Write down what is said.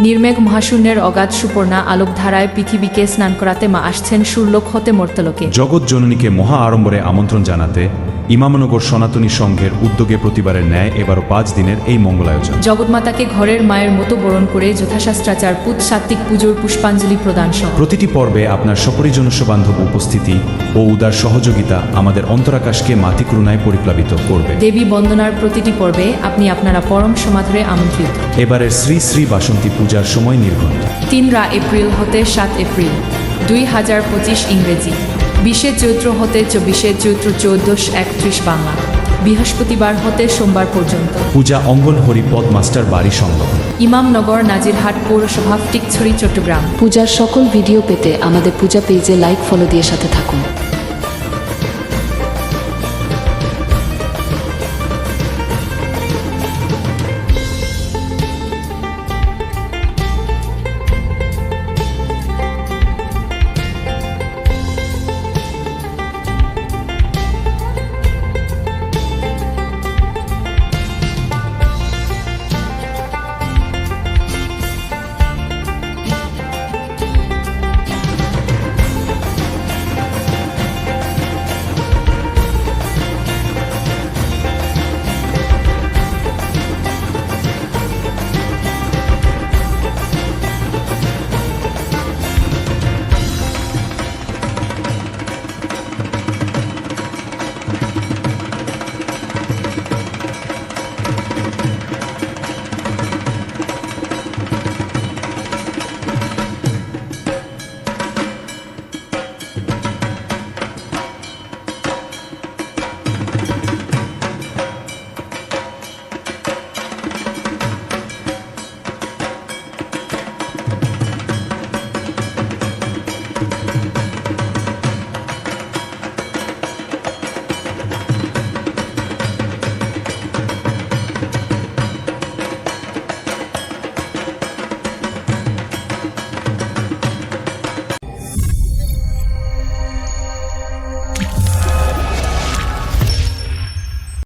নির্মেঘ মহাশূন্যের অগাধ সুপর্ণা আলোকধারায় পৃথিবীকে স্নান করাতে মা আসছেন সুরলোক হতে মর্তলোকে। জগৎ জননীকে মহা আড়ম্বরে আমন্ত্রণ জানাতে ইমামনগর সনাতনী সংঘের উদ্যোগে প্রতিবারের ন্যায় এবারও ৫ দিনের এই মঙ্গলায়োজন। জগৎমাতাকে ঘরের মায়ের মতো বরণ করে যথাশাস্ত্রাচার সাত্ত্বিক পুজোর পুষ্পাঞ্জলি প্রদান সহ প্রতিটি পর্বে আপনার সপরিজনস্য বান্ধব উপস্থিতি ও উদার সহযোগিতা আমাদের অন্তরাকাশকে মাতৃকরুণায় পরিপ্লাবিত করবে। দেবী বন্দনার প্রতিটি পর্বে আপনি আপনারা পরম সমাদরে আমন্ত্রিত। এবারের শ্রী শ্রী বাসন্তী পূজার সময় নির্ঘণ্ট ৩ এপ্রিল হতে ৭ এপ্রিল ২০২৫ ইংরেজি, ২০ চৈত্র হতে ২৪ চৈত্র ১৪৩১ বাংলা, বৃহস্পতিবার হতে সোমবার পর্যন্ত। পূজা অঙ্গন হরিপদ মাস্টার বাড়ি সংলগ্ন, ইমামনগর, নাজিরহাট পৌরসভা, টিকছড়ি, চট্টগ্রাম। পূজার সকল ভিডিও পেতে আমাদের পূজা পেজে লাইক ফলো দিয়ে সাথে থাকুন।